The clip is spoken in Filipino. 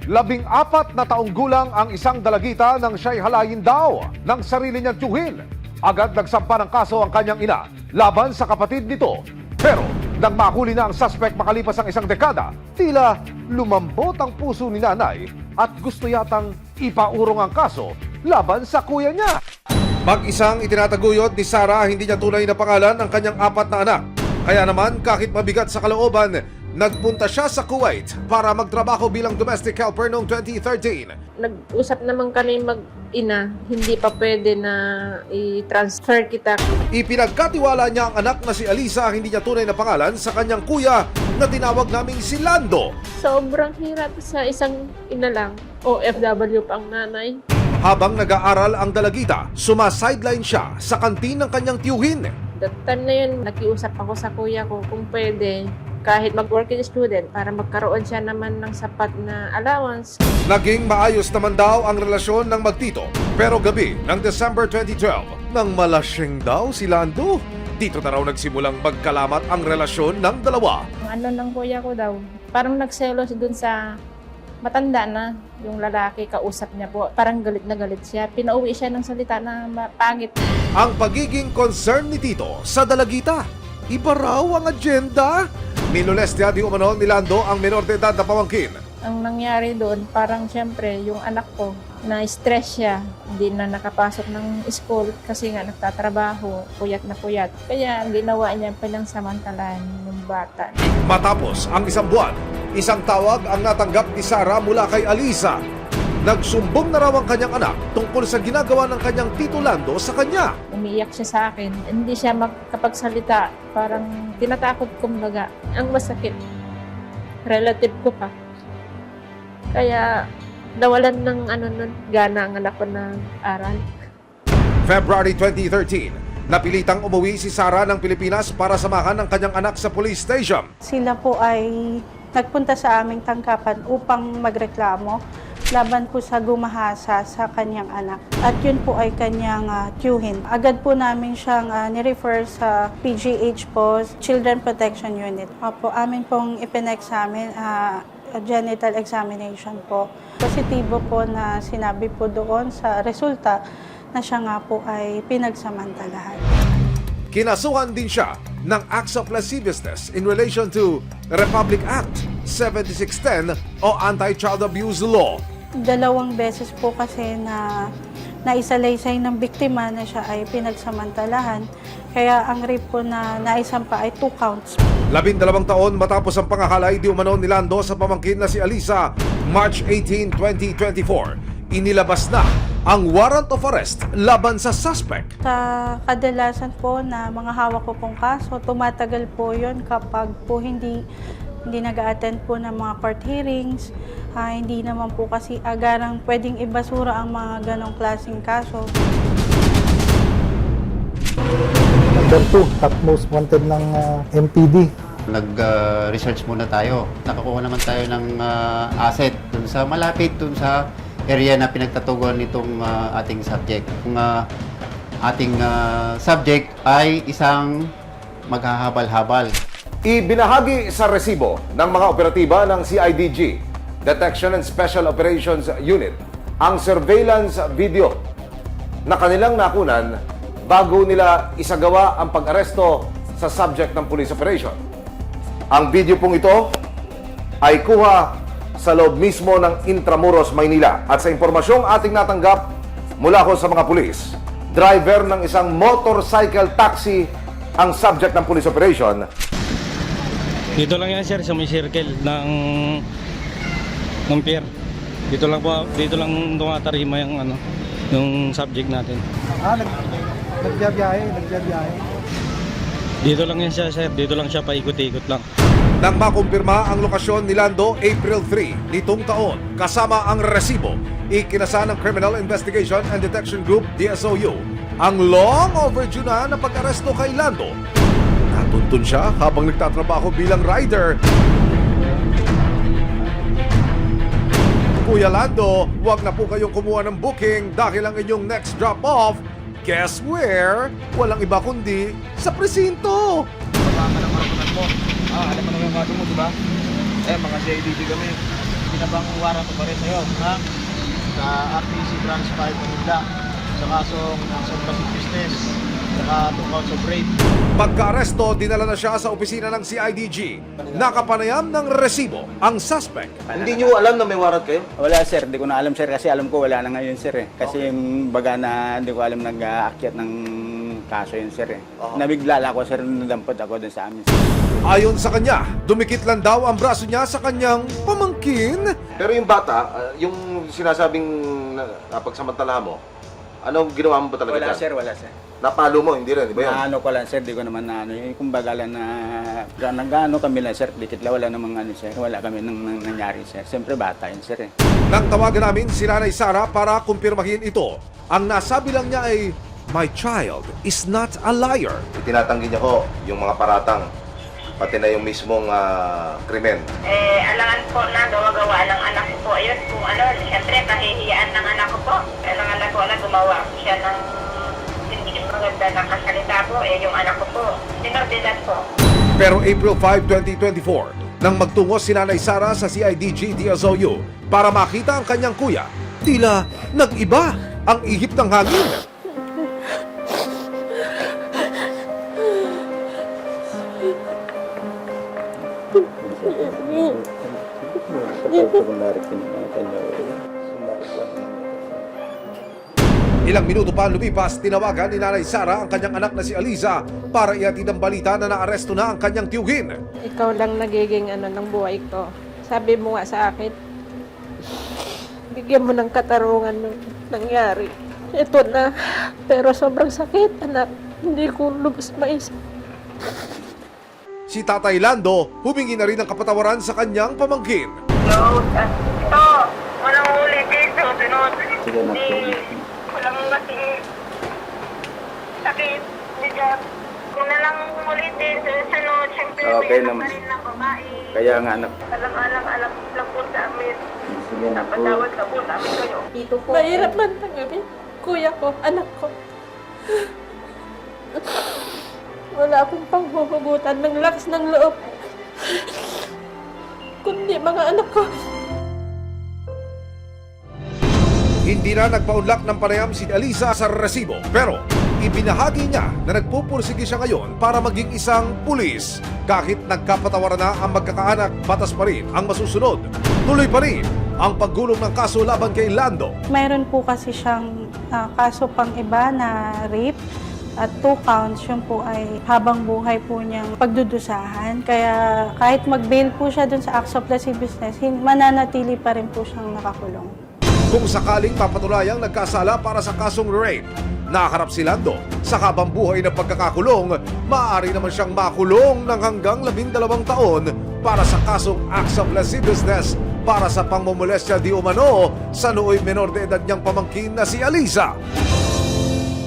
14 na taong gulang ang isang dalagita nang siya'y halayin daw ng sarili niyang tiyuhin. Agad nagsampa ng kaso ang kanyang ina laban sa kapatid nito. Pero nang mahuli na ang suspect makalipas ang isang dekada, tila lumambot ang puso ni nanay at gusto yatang ipaurong ang kaso laban sa kuya niya. Mag-isang itinataguyod ni Sarah hindi niya tunay na pangalan ang kanyang 4 na anak. Kaya naman kahit mabigat sa kalooban, nagpunta siya sa Kuwait para magtrabaho bilang domestic helper noong 2013. Nag-usap naman kami mag-ina, hindi pa pwede na i-transfer kita. Ipinagkatiwala niya ang anak na si Alisa, hindi niya tunay na pangalan, sa kanyang kuya na tinawag naming si Lando. Sobrang hirap sa isang ina lang, OFW pa ang nanay. Habang nag-aaral ang dalagita, sumasideline siya sa kantin ng kanyang tiyuhin. That time na yun, nakiusap ako sa kuya ko kung pwede, kahit mag-working student, para magkaroon siya naman ng sapat na allowance. Naging maayos naman daw ang relasyon ng magtito. Pero gabi ng December 2012, nang malasing daw si Lando, dito na raw nagsimulang magkalamat ang relasyon ng dalawa. Ang ano ng kuya ko daw, parang nagselos dun sa matanda na yung lalaki, kausap niya po. Parang galit na galit siya. Pinauwi siya ng salita na pangit. Ang pagiging concern ni Tito sa dalagita, iba raw ang agenda. Minolestya di umano ni Lando ang menor de edad na pamangkin. Ang nangyari doon, parang siyempre yung anak ko, na-stress siya. Hindi na nakapasok ng school kasi nga nagtatrabaho, puyat na puyat. Kaya ang ginawa niya pansamantalahan yung bata. Matapos ang isang buwan, isang tawag ang natanggap ni Sarah mula kay Alisa. Nagsumbong na raw ang kanyang anak tungkol sa ginagawa ng kanyang Tito Lando sa kanya. Umiiyak siya sa akin. Hindi siya makapagsalita. Parang tinatakot kumbaga. Ang masakit, relative ko pa. Kaya nawalan ng gana ang anak ko na aral. February 2013, napilitang umuwi si Sarah ng Pilipinas para samahan ang kanyang anak sa police station. Sila po ay nagpunta sa aming tangkapan upang magreklamo laban po sa gumahasa sa kanyang anak. At yun po ay kanyang tiyuhin. Agad po namin siyang nirefer sa PGH po, Children Protection Unit. Opo, amin pong ipin-examine, genital examination po. Positibo po na sinabi po doon sa resulta na siya nga po ay pinagsamantalahan. Kinasuhan din siya ng acts of lasciviousness in relation to Republic Act 7610 o Anti-Child Abuse Law. 2 beses po kasi na naisalaysay ng biktima na siya ay pinagsamantalahan. Kaya ang rape po na naisampa ay 2 counts. 12 taon matapos ang pangahalay di umano ni Lando sa pamangkin na si Alisa, March 18, 2024, inilabas na ang warrant of arrest laban sa suspect. Sa kadalasan po na mga hawak ko pong kaso, tumatagal po yun kapag po hindi nag-a-attend po ng mga court hearings. Hindi naman po kasi agarang pwedeng ibasura ang mga ganong klaseng kaso. Number 2, top most wanted ng MPD. Nag-research muna tayo. Nakakuha naman tayo ng asset dun sa malapit, dun sa area na pinagtatugon nitong ating subject. Kung ating subject ay isang maghahabal-habal. Ibinahagi sa resibo ng mga operatiba ng CIDG, Detection and Special Operations Unit, ang surveillance video na kanilang nakunan bago nila isagawa ang pag-aresto sa subject ng police operation. Ang video pong ito ay kuha sa loob mismo ng Intramuros, Maynila. At sa impormasyong ating natanggap mula ko sa mga pulis, driver ng isang motorcycle taxi ang subject ng police operation. Dito lang yan sir, sa may circle ng pier. Dito lang tumatarima yung yung subject natin. Nagbiyahe. Dito lang yan siya sir, dito lang siya paikot-ikot lang. Nang makumpirma ang lokasyon ni Lando April 3 nitong taon, kasama ang resibo, ikinasa ng Criminal Investigation and Detection Group, DSOU, ang long overdue na pag-aresto kay Lando. Natuntun siya habang nagtatrabaho bilang rider. Kuya Lando, huwag na po kayong kumuha ng booking dahil ang inyong next drop-off, guess where? Walang iba kundi sa presinto. Baka ka ng maratunan mo. Alam mo naman yung kaso mo, di ba? Mga CIDG kami. pinabang warrant pa rin sa'yo, ha? Sa RTC Branch 5 Manila, sa kasong subversive business, saka 2 counts of rape. Pagka-aresto, dinala na siya sa opisina ng CIDG. Nakapanayam ng resibo ang suspect. Hindi nyo alam na may warrant kayo? Wala sir, hindi ko na alam sir kasi alam ko wala na ngayon sir eh. Kasi baga na hindi ko alam nag-aakyat ng kaso yun sir eh. Nabigla ako sir, nadampot ako dun sa amin sir. Ayon sa kanya, dumikit lang daw ang braso niya sa kanyang pamangkin. Pero yung bata, yung sinasabing napagsamantala mo, anong ginawa mo ba talaga Wala dyan? sir, wala sir. Napalo mo, hindi rin, di ba yun? Naano ko lang sir, di ko naman naano. Kumbaga lang na nag-ano kami lang sir, dikit lang wala namang ano sir. Wala kami nang nangyari sir. Siyempre bata yun sir eh. Nang tawagan namin si Nanay Sara para kumpirmahin ito, ang nasabi lang niya ay, "My child is not a liar." Itinatanggi niya ho yung mga paratang, pati na yung mismong krimen. Alangan po na gawa-gawa ng anak ko po. Ayun kung ano, siyempre kahihiyaan ng anak ko po. Alangan ko na gumawa ko siya ng hindi maganda na kasalita po. Yung anak ko po, sinordidad po. Pero April 5, 2024, nang magtungo si Nanay Sara sa CIDG DSOU para makita ang kanyang kuya, tila nag-iba ang ihip ng hangin. Ilang minuto pa lumipas, tinawagan ni Nanay Sara ang kanyang anak na si Aliza para ihatid ang balita na naaresto na ang kanyang tiyuhin. Ikaw lang nagiging ano ng buhay ko. Sabi mo nga sa akin, bigyan mo ng katarungan nung nangyari. Ito na, pero sobrang sakit, anak. Hindi ko lubos maisip. Si Tatay Lando humingi na rin ng kapatawaran sa kanyang pamangkin. Ito, walang huli dito. Hindi, walang masing sakit. Bigat. Kung na lang ulitin sa sunod, siyempre Okay may anak naman. pa rin ng babae. Kaya nga anak. Alam lang po sa amin. Napatawad ka po namin kayo. Mahirap man tanggapin. Kuya ko, anak ko. Wala akong panghuhugutan ng lakas ng loob. Kundi mga anak ko. Hindi na nagpaunlak ng panayam si Aliza sa resibo, pero ibinahagi niya na nagpupursige siya ngayon para maging isang pulis. Kahit nagkapatawaran na ang magkakaanak, batas pa rin ang masusunod. Tuloy pa rin ang paggulong ng kaso laban kay Lando. Mayroon po kasi siyang kaso pang iba na rape at 2 counts. Yun po ay habang buhay po niyang pagdudusahan. Kaya kahit mag-bail po siya dun sa acts of lascivious business, mananatili pa rin po siyang nakakulong. Kung sakaling mapatulayang nagkasala para sa kasong rape, nakaharap si Lando sa habang buhay na pagkakakulong, maaari naman siyang makulong ng hanggang 12 taon para sa kasong acts of lasciviousness para sa pangmomolestya di umano sa nooy menor de edad niyang pamangkin na si Aliza.